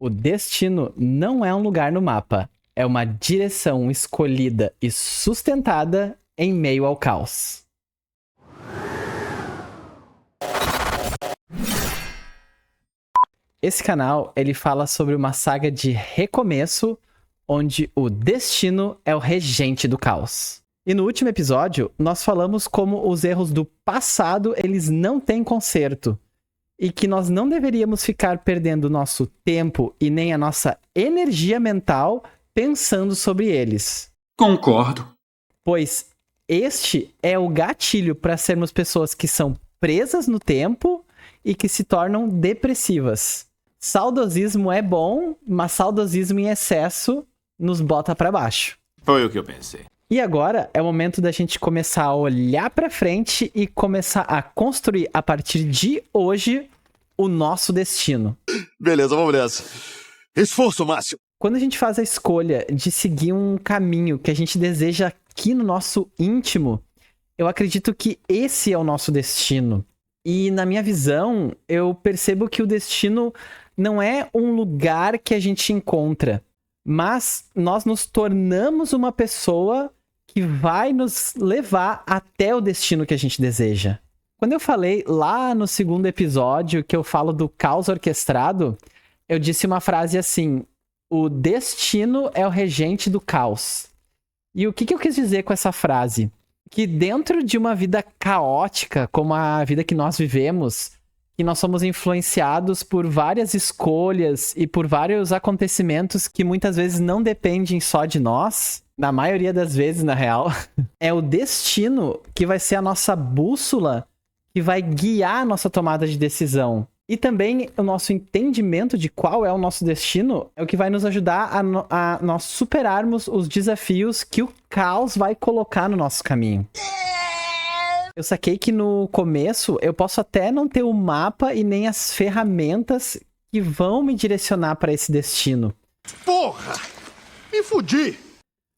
O destino não é um lugar no mapa, é uma direção escolhida e sustentada em meio ao caos. Esse canal, ele fala sobre uma saga de recomeço, onde o destino é o regente do caos. E no último episódio, nós falamos como os erros do passado, eles não têm conserto. E que nós não deveríamos ficar perdendo nosso tempo e nem a nossa energia mental pensando sobre eles. Concordo. Pois este é o gatilho para sermos pessoas que são presas no tempo e que se tornam depressivas. Saudosismo é bom, mas saudosismo em excesso nos bota para baixo. Foi o que eu pensei. E agora é o momento da gente começar a olhar para frente e começar a construir a partir de hoje o nosso destino. Beleza, vamos nessa. Esforço máximo. Quando a gente faz a escolha de seguir um caminho que a gente deseja aqui no nosso íntimo, eu acredito que esse é o nosso destino. E na minha visão, eu percebo que o destino não é um lugar que a gente encontra, mas nós nos tornamos uma pessoa que vai nos levar até o destino que a gente deseja. Quando eu falei lá no segundo episódio que eu falo do caos orquestrado, eu disse uma frase assim: o destino é o regente do caos. E o que eu quis dizer com essa frase? Que dentro de uma vida caótica, como a vida que nós vivemos, que nós somos influenciados por várias escolhas e por vários acontecimentos que muitas vezes não dependem só de nós, na maioria das vezes, na real, é o destino que vai ser a nossa bússola, que vai guiar a nossa tomada de decisão. E também o nosso entendimento de qual é o nosso destino é o que vai nos ajudar a nós superarmos os desafios que o caos vai colocar no nosso caminho. Eu saquei que no começo eu posso até não ter o mapa e nem as ferramentas que vão me direcionar para esse destino. Porra! Me fudi!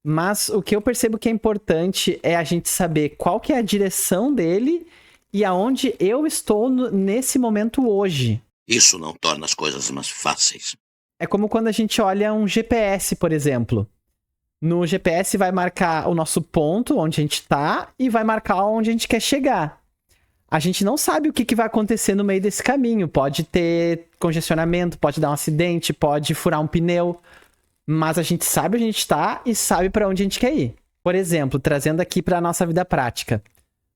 Mas o que eu percebo que é importante é a gente saber qual que é a direção dele e aonde eu estou nesse momento hoje. Isso não torna as coisas mais fáceis. É como quando a gente olha um GPS, por exemplo. No GPS vai marcar o nosso ponto, onde a gente está, e vai marcar onde a gente quer chegar. A gente não sabe o que vai acontecer no meio desse caminho. Pode ter congestionamento, pode dar um acidente, pode furar um pneu. Mas a gente sabe onde a gente está e sabe para onde a gente quer ir. Por exemplo, trazendo aqui para a nossa vida prática.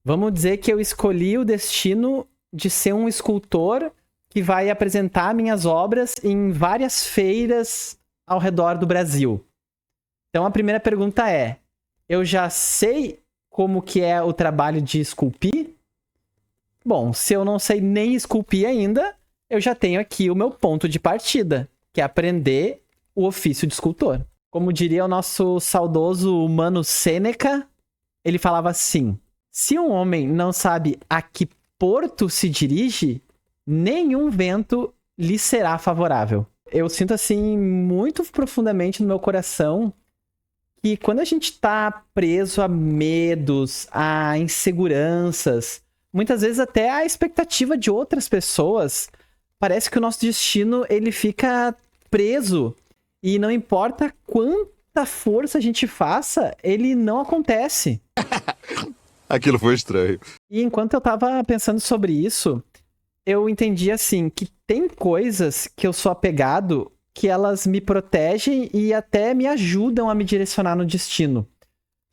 Vamos dizer que eu escolhi o destino de ser um escultor que vai apresentar minhas obras em várias feiras ao redor do Brasil. Então a primeira pergunta é: eu já sei como que é o trabalho de esculpir? Bom, se eu não sei nem esculpir ainda, eu já tenho aqui o meu ponto de partida, que é aprender o ofício de escultor. Como diria o nosso saudoso Mano Sêneca, ele falava assim: se um homem não sabe a que porto se dirige, nenhum vento lhe será favorável. Eu sinto assim muito profundamente no meu coração que quando a gente tá preso a medos, a inseguranças, muitas vezes até a expectativa de outras pessoas, parece que o nosso destino ele fica preso e não importa quanta força a gente faça, ele não acontece. Aquilo foi estranho. E enquanto eu tava pensando sobre isso, eu entendi assim, que tem coisas que eu sou apegado que elas me protegem e até me ajudam a me direcionar no destino.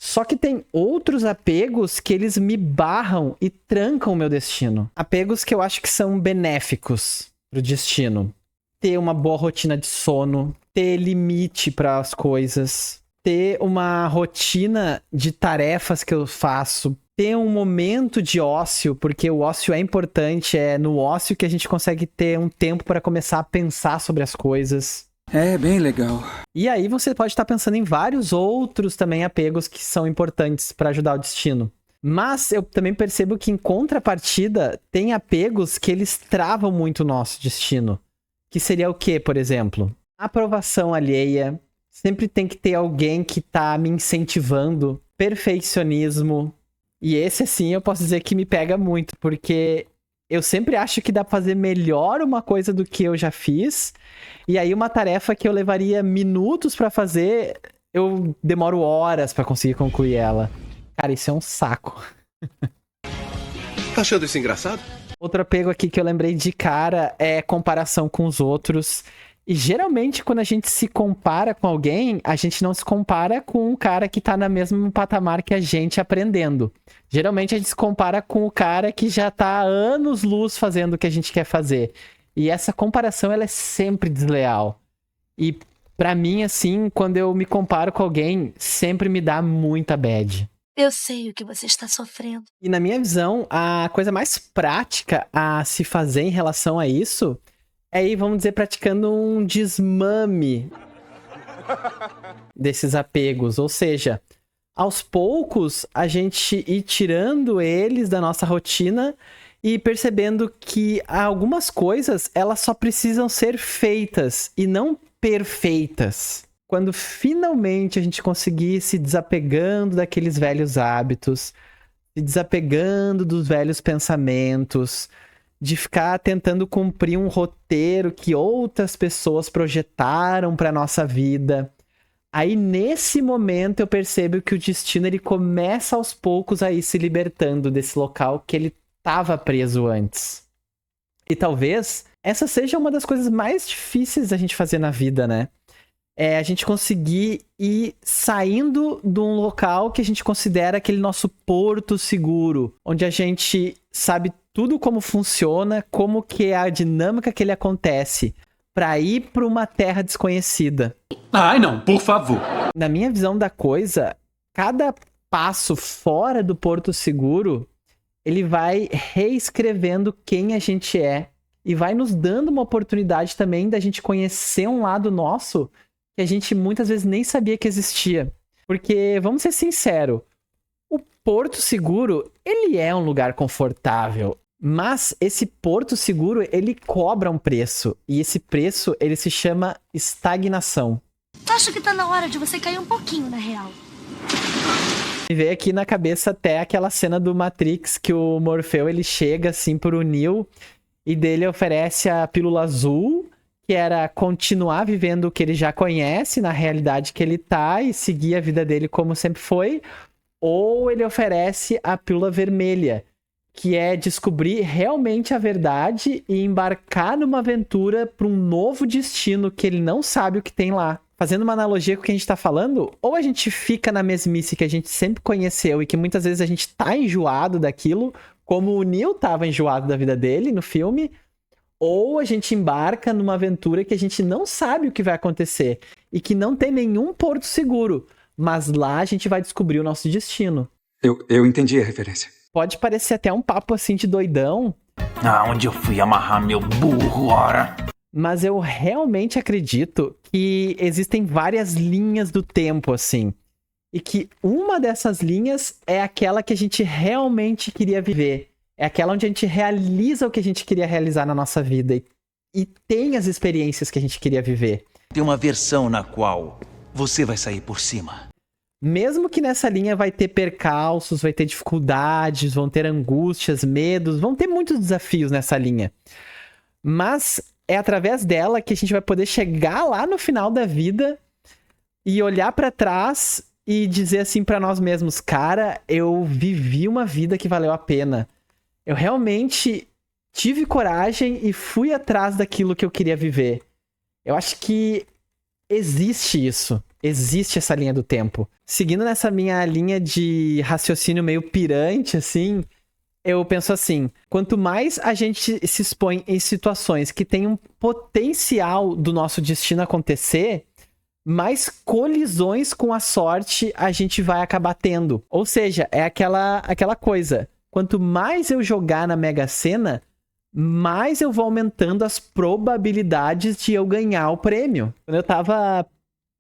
Só que tem outros apegos que eles me barram e trancam o meu destino. Apegos que eu acho que são benéficos pro destino. Ter uma boa rotina de sono, ter limite para as coisas, ter uma rotina de tarefas que eu faço, ter um momento de ócio, porque o ócio é importante, é no ócio que a gente consegue ter um tempo para começar a pensar sobre as coisas. É bem legal. E aí você pode estar pensando em vários outros também apegos que são importantes para ajudar o destino. Mas eu também percebo que em contrapartida tem apegos que eles travam muito o nosso destino. Que seria o quê, por exemplo? Aprovação alheia. Sempre tem que ter alguém que tá me incentivando. Perfeccionismo. E esse, assim, eu posso dizer que me pega muito, porque Eu sempre acho que dá pra fazer melhor uma coisa do que eu já fiz. E aí uma tarefa que eu levaria minutos pra fazer, eu demoro horas pra conseguir concluir ela. Cara, isso é um saco. Tá achando isso engraçado? Outro apego aqui que eu lembrei de cara é comparação com os outros. E geralmente quando a gente se compara com alguém, a gente não se compara com um cara que tá no mesmo patamar que a gente aprendendo. Geralmente a gente se compara com o cara que já tá há anos-luz fazendo o que a gente quer fazer. E essa comparação, ela é sempre desleal. E pra mim, assim, quando eu me comparo com alguém, sempre me dá muita bad. Eu sei o que você está sofrendo. E na minha visão, a coisa mais prática a se fazer em relação a isso é ir, vamos dizer, praticando um desmame desses apegos. Ou seja, aos poucos, a gente ir tirando eles da nossa rotina e percebendo que algumas coisas, elas só precisam ser feitas e não perfeitas. Quando finalmente a gente conseguir se desapegando daqueles velhos hábitos, se desapegando dos velhos pensamentos, de ficar tentando cumprir um roteiro que outras pessoas projetaram para nossa vida. Aí nesse momento eu percebo que o destino ele começa aos poucos a ir se libertando desse local que ele estava preso antes. E talvez essa seja uma das coisas mais difíceis da gente fazer na vida, né? É a gente conseguir ir saindo de um local que a gente considera aquele nosso porto seguro, onde a gente sabe tudo como funciona, como que é a dinâmica que ele acontece, para ir para uma terra desconhecida. Ai, não, por favor. Na minha visão da coisa, cada passo fora do porto seguro, ele vai reescrevendo quem a gente é e vai nos dando uma oportunidade também da gente conhecer um lado nosso que a gente muitas vezes nem sabia que existia. Porque, vamos ser sinceros, o Porto Seguro, ele é um lugar confortável, mas esse Porto Seguro, ele cobra um preço, e esse preço, ele se chama estagnação. Acho que tá na hora de você cair um pouquinho, na real. Me veio aqui na cabeça até aquela cena do Matrix, que o Morfeu, ele chega assim pro Neo, e dele oferece a pílula azul, que era continuar vivendo o que ele já conhece, na realidade que ele tá, e seguir a vida dele como sempre foi, ou ele oferece a pílula vermelha, que é descobrir realmente a verdade e embarcar numa aventura para um novo destino que ele não sabe o que tem lá. Fazendo uma analogia com o que a gente tá falando, ou a gente fica na mesmice que a gente sempre conheceu e que muitas vezes a gente tá enjoado daquilo, como o Neo tava enjoado da vida dele no filme, ou a gente embarca numa aventura que a gente não sabe o que vai acontecer e que não tem nenhum porto seguro, mas lá a gente vai descobrir o nosso destino. Eu entendi a referência. Pode parecer até um papo assim de doidão, Aonde eu fui amarrar meu burro, ora? mas eu realmente acredito que existem várias linhas do tempo, assim. E que uma dessas linhas é aquela que a gente realmente queria viver. É aquela onde a gente realiza o que a gente queria realizar na nossa vida. E tem as experiências que a gente queria viver. Tem uma versão na qual você vai sair por cima. Mesmo que nessa linha vai ter percalços, vai ter dificuldades, vão ter angústias, medos, vão ter muitos desafios nessa linha. Mas é através dela que a gente vai poder chegar lá no final da vida e olhar pra trás e dizer assim pra nós mesmos, cara, eu vivi uma vida que valeu a pena. Eu realmente tive coragem e fui atrás daquilo que eu queria viver. Eu acho que existe isso. Existe essa linha do tempo. Seguindo nessa minha linha de raciocínio meio pirante, assim, eu penso assim, quanto mais a gente se expõe em situações que tem um potencial do nosso destino acontecer, mais colisões com a sorte a gente vai acabar tendo. Ou seja, é aquela coisa. Quanto mais eu jogar na Mega Sena, mais eu vou aumentando as probabilidades de eu ganhar o prêmio. Quando eu tava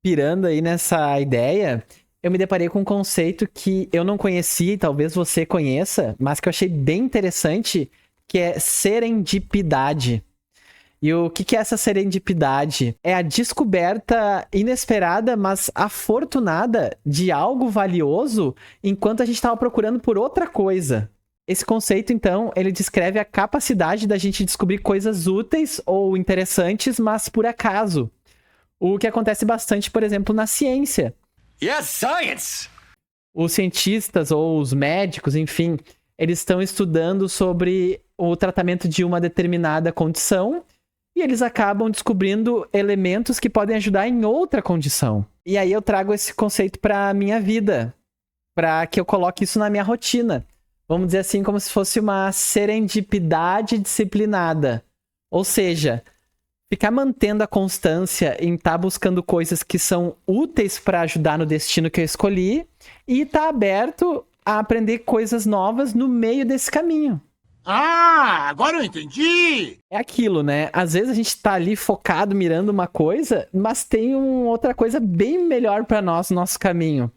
pirando aí nessa ideia, eu me deparei com um conceito que eu não conhecia e talvez você conheça, mas que eu achei bem interessante, que é serendipidade. E o que é essa serendipidade? É a descoberta inesperada, mas afortunada de algo valioso enquanto a gente estava procurando por outra coisa. Esse conceito, então, ele descreve a capacidade da gente descobrir coisas úteis ou interessantes, mas por acaso. O que acontece bastante, por exemplo, na ciência. Yes, science! Os cientistas ou os médicos, enfim, eles estão estudando sobre o tratamento de uma determinada condição e eles acabam descobrindo elementos que podem ajudar em outra condição. E aí eu trago esse conceito para a minha vida, para que eu coloque isso na minha rotina. Vamos dizer assim, como se fosse uma serendipidade disciplinada. Ou seja, ficar mantendo a constância em estar buscando coisas que são úteis para ajudar no destino que eu escolhi e estar aberto a aprender coisas novas no meio desse caminho. Ah, agora eu entendi! É aquilo, né? Às vezes a gente tá ali focado, mirando uma coisa, mas tem outra coisa bem melhor para nós no nosso caminho.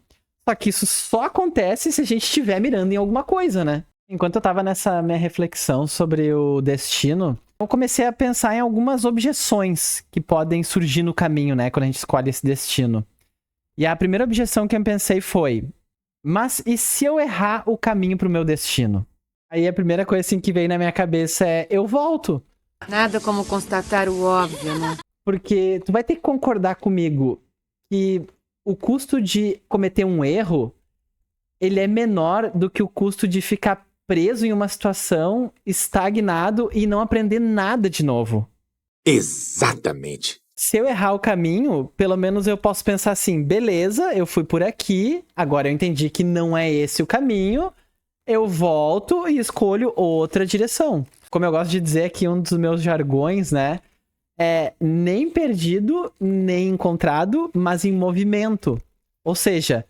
Só que isso só acontece se a gente estiver mirando em alguma coisa, né? Enquanto eu tava nessa minha reflexão sobre o destino, eu comecei a pensar em algumas objeções que podem surgir no caminho, né? Quando a gente escolhe esse destino. E a primeira objeção que eu pensei foi: mas e se eu errar o caminho pro meu destino? Aí a primeira coisa assim que veio na minha cabeça é: eu volto. Nada como constatar o óbvio, né? Porque tu vai ter que concordar comigo que o custo de cometer um erro, ele é menor do que o custo de ficar preso em uma situação, estagnado e não aprender nada de novo. Exatamente. Se eu errar o caminho, pelo menos eu posso pensar assim: beleza, eu fui por aqui, agora eu entendi que não é esse o caminho, eu volto e escolho outra direção. Como eu gosto de dizer aqui, um dos meus jargões, né? É nem perdido, nem encontrado, mas em movimento. Ou seja,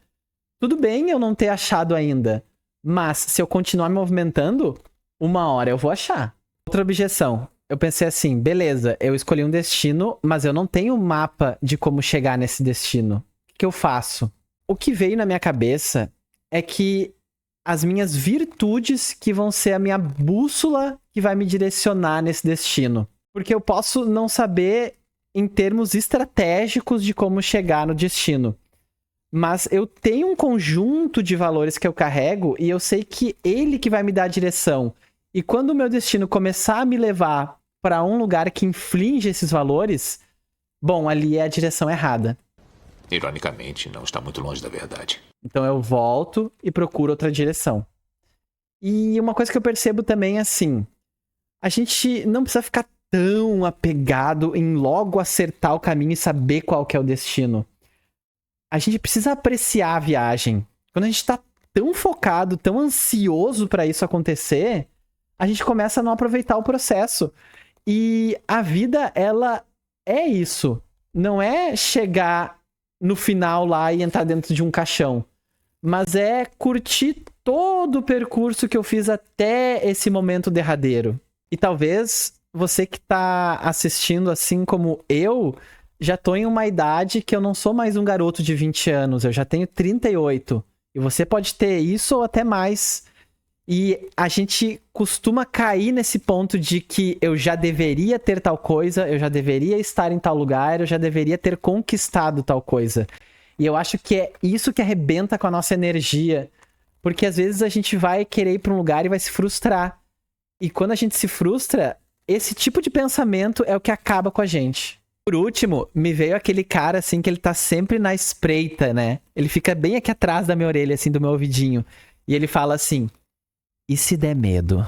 tudo bem eu não ter achado ainda, mas se eu continuar me movimentando, uma hora eu vou achar. Outra objeção. Eu pensei assim: beleza, eu escolhi um destino, mas eu não tenho um mapa de como chegar nesse destino. O que eu faço? O que veio na minha cabeça é que as minhas virtudes que vão ser a minha bússola que vai me direcionar nesse destino. Porque eu posso não saber em termos estratégicos de como chegar no destino. Mas eu tenho um conjunto de valores que eu carrego e eu sei que ele que vai me dar a direção. E quando o meu destino começar a me levar para um lugar que inflige esses valores, bom, ali é a direção errada. Ironicamente, não está muito longe da verdade. Então eu volto e procuro outra direção. E uma coisa que eu percebo também é assim: a gente não precisa ficar tão apegado em logo acertar o caminho e saber qual que é o destino. A gente precisa apreciar a viagem. Quando a gente tá tão focado, tão ansioso para isso acontecer, a gente começa a não aproveitar o processo. E a vida, ela é isso. Não é chegar no final lá e entrar dentro de um caixão. Mas é curtir todo o percurso que eu fiz até esse momento derradeiro. E talvez você que tá assistindo, assim como eu, já tô em uma idade que eu não sou mais um garoto de 20 anos, eu já tenho 38. E você pode ter isso ou até mais. E a gente costuma cair nesse ponto de que eu já deveria ter tal coisa, eu já deveria estar em tal lugar, eu já deveria ter conquistado tal coisa. E eu acho que é isso que arrebenta com a nossa energia. Porque às vezes a gente vai querer ir pra um lugar e vai se frustrar. E quando a gente se frustra, esse tipo de pensamento é o que acaba com a gente. Por último, me veio aquele cara, assim, que ele tá sempre na espreita, né? Ele fica bem aqui atrás da minha orelha, assim, do meu ouvidinho. E ele fala assim: e se der medo?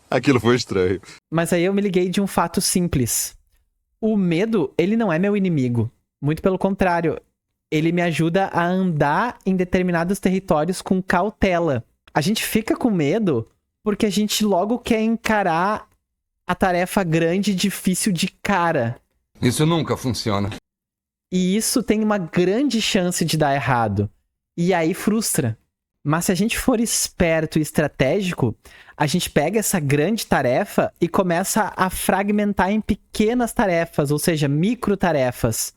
Aquilo foi estranho. Mas aí eu me liguei de um fato simples. O medo, ele não é meu inimigo. Muito pelo contrário. Ele me ajuda a andar em determinados territórios com cautela. A gente fica com medo porque a gente logo quer encarar a tarefa grande e difícil de cara. Isso nunca funciona. E isso tem uma grande chance de dar errado. E aí frustra. Mas se a gente for esperto e estratégico, a gente pega essa grande tarefa e começa a fragmentar em pequenas tarefas, ou seja, micro tarefas.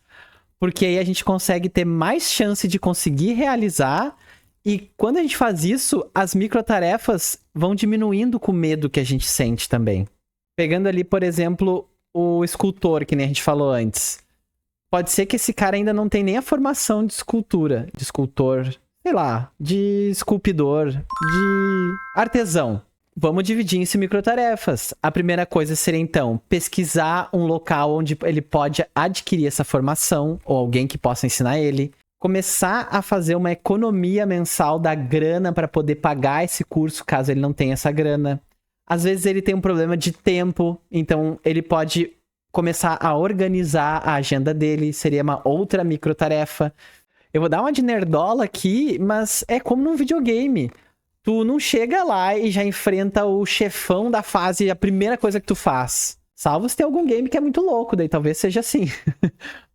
Porque aí a gente consegue ter mais chance de conseguir realizar. E quando a gente faz isso, as microtarefas vão diminuindo com o medo que a gente sente também. Pegando ali, por exemplo, o escultor, que nem a gente falou antes. Pode ser que esse cara ainda não tenha nem a formação de escultura, de escultor, sei lá, de esculpidor, de artesão. Vamos dividir isso em microtarefas. A primeira coisa seria, então, pesquisar um local onde ele pode adquirir essa formação, ou alguém que possa ensinar ele. Começar a fazer uma economia mensal da grana para poder pagar esse curso, caso ele não tenha essa grana. Às vezes ele tem um problema de tempo, então ele pode começar a organizar a agenda dele, seria uma outra microtarefa. Eu vou dar uma de nerdola aqui, mas é como num videogame. Tu não chega lá e já enfrenta o chefão da fase, a primeira coisa que tu faz. Salvo se tem algum game que é muito louco, daí talvez seja assim.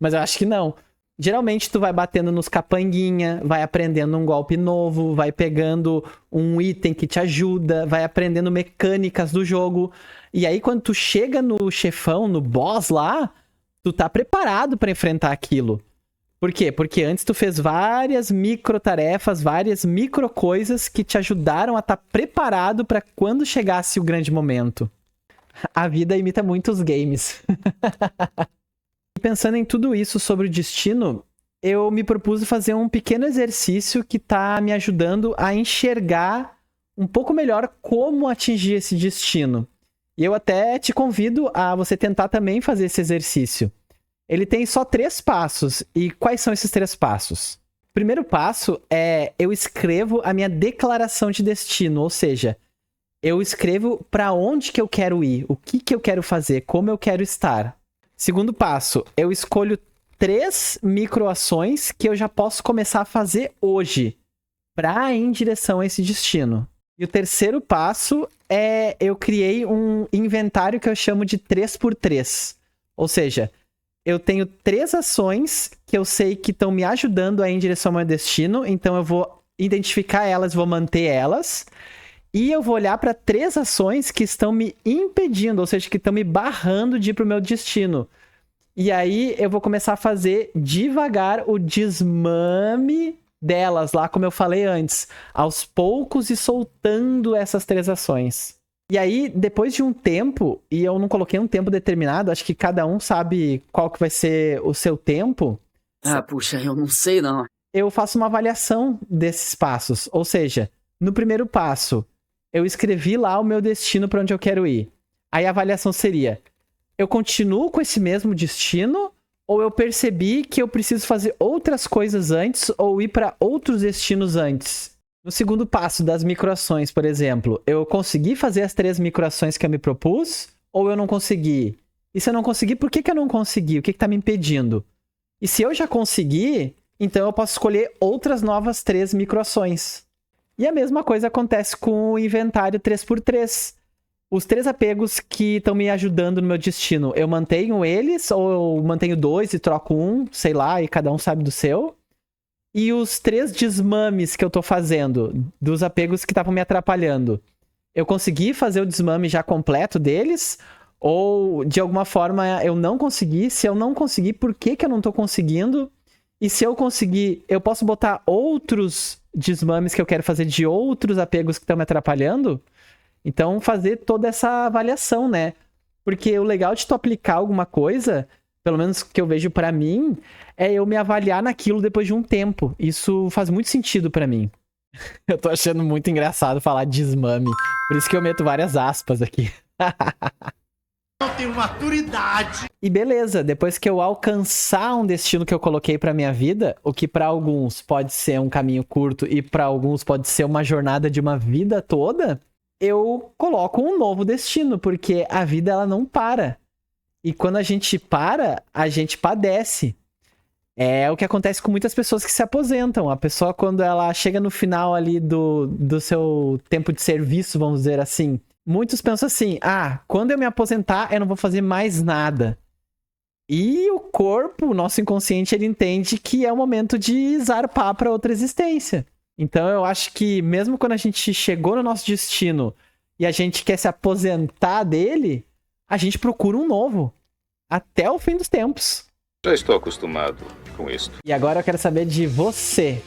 Mas eu acho que não. Geralmente tu vai batendo nos capanguinha, vai aprendendo um golpe novo, vai pegando um item que te ajuda, vai aprendendo mecânicas do jogo. E aí quando tu chega no chefão, no boss lá, tu tá preparado pra enfrentar aquilo. Por quê? Porque antes tu fez várias microtarefas, várias micro coisas que te ajudaram a estar preparado pra quando chegasse o grande momento. A vida imita muito os games. Pensando em tudo isso sobre o destino, eu me propus fazer um pequeno exercício que tá me ajudando a enxergar um pouco melhor como atingir esse destino. E eu até te convido a você tentar também fazer esse exercício. Ele tem só 3 passos. E quais são esses 3 passos? O primeiro passo é eu escrevo a minha declaração de destino, ou seja, eu escrevo para onde que eu quero ir, o que que eu quero fazer, como eu quero estar. Segundo passo, eu escolho 3 microações que eu já posso começar a fazer hoje para ir em direção a esse destino. E o terceiro passo é eu criei um inventário que eu chamo de 3x3. Ou seja, eu tenho 3 ações que eu sei que estão me ajudando a ir em direção ao meu destino, então eu vou identificar elas, vou manter elas, e eu vou olhar para 3 ações que estão me impedindo, ou seja, que estão me barrando de ir para o meu destino. E aí eu vou começar a fazer devagar o desmame delas, lá como eu falei antes, aos poucos e soltando essas 3 ações. E aí, depois de um tempo, e eu não coloquei um tempo determinado, acho que cada um sabe qual que vai ser o seu tempo. Ah, puxa, eu não sei não. Eu faço uma avaliação desses passos. Ou seja, no primeiro passo, eu escrevi lá o meu destino para onde eu quero ir. Aí a avaliação seria, eu continuo com esse mesmo destino ou eu percebi que eu preciso fazer outras coisas antes ou ir para outros destinos antes? No segundo passo das microações, por exemplo, eu consegui fazer as 3 microações que eu me propus ou eu não consegui? E se eu não consegui, por que eu não consegui? O que está me impedindo? E se eu já consegui, então eu posso escolher outras novas 3 microações. E a mesma coisa acontece com o inventário 3x3. Os 3 apegos que estão me ajudando no meu destino, eu mantenho eles ou eu mantenho 2 e troco um, sei lá, e cada um sabe do seu? E os 3 desmames que eu tô fazendo, dos apegos que estavam me atrapalhando, eu consegui fazer o desmame já completo deles? Ou, de alguma forma, eu não consegui? Se eu não conseguir, por que eu não tô conseguindo? E se eu conseguir, eu posso botar outros desmames que eu quero fazer de outros apegos que estão me atrapalhando? Então, fazer toda essa avaliação, né? Porque o legal de tu aplicar alguma coisa, pelo menos que eu vejo pra mim, é eu me avaliar naquilo depois de um tempo. Isso faz muito sentido pra mim. Eu tô achando muito engraçado falar desmame. Por isso que eu meto várias aspas aqui. Eu tenho maturidade. E beleza, depois que eu alcançar um destino que eu coloquei pra minha vida, o que pra alguns pode ser um caminho curto e pra alguns pode ser uma jornada de uma vida toda, eu coloco um novo destino, porque a vida ela não para. E quando a gente para, a gente padece. É o que acontece com muitas pessoas que se aposentam. A pessoa, quando ela chega no final ali do seu tempo de serviço, vamos dizer assim, muitos pensam assim, quando eu me aposentar, eu não vou fazer mais nada. E o corpo, o nosso inconsciente, ele entende que é o momento de zarpar para outra existência. Então eu acho que mesmo quando a gente chegou no nosso destino e a gente quer se aposentar dele, a gente procura um novo. Até o fim dos tempos. Já estou acostumado com isso. E agora eu quero saber de você.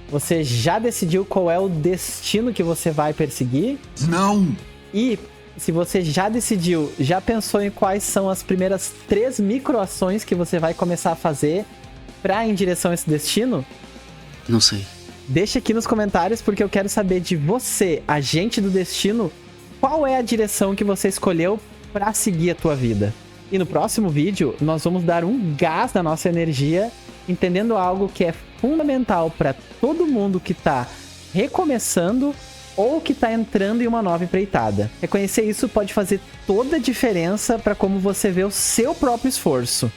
Você já decidiu qual é o destino que você vai perseguir? Não! E se você já decidiu, já pensou em quais são as primeiras 3 microações que você vai começar a fazer pra ir em direção a esse destino? Não sei. Deixa aqui nos comentários porque eu quero saber de você, agente do destino, qual é a direção que você escolheu para seguir a tua vida. E no próximo vídeo, nós vamos dar um gás na nossa energia, entendendo algo que é fundamental para todo mundo que está recomeçando ou que está entrando em uma nova empreitada. Reconhecer isso pode fazer toda a diferença para como você vê o seu próprio esforço.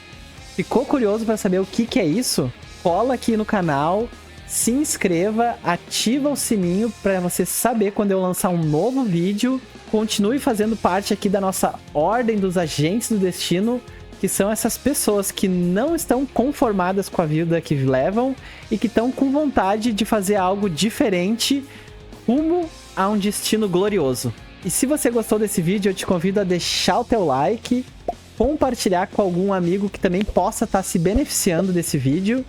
Ficou curioso para saber o que é isso? Cola aqui no canal, se inscreva, ativa o sininho para você saber quando eu lançar um novo vídeo. Continue fazendo parte aqui da nossa Ordem dos Agentes do Destino, que são essas pessoas que não estão conformadas com a vida que levam e que estão com vontade de fazer algo diferente rumo a um destino glorioso. E se você gostou desse vídeo, eu te convido a deixar o teu like, compartilhar com algum amigo que também possa estar se beneficiando desse vídeo.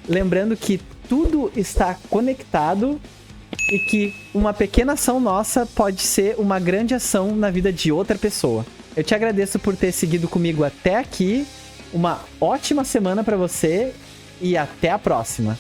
Lembrando que tudo está conectado e que uma pequena ação nossa pode ser uma grande ação na vida de outra pessoa. Eu te agradeço por ter seguido comigo até aqui. Uma ótima semana para você e até a próxima.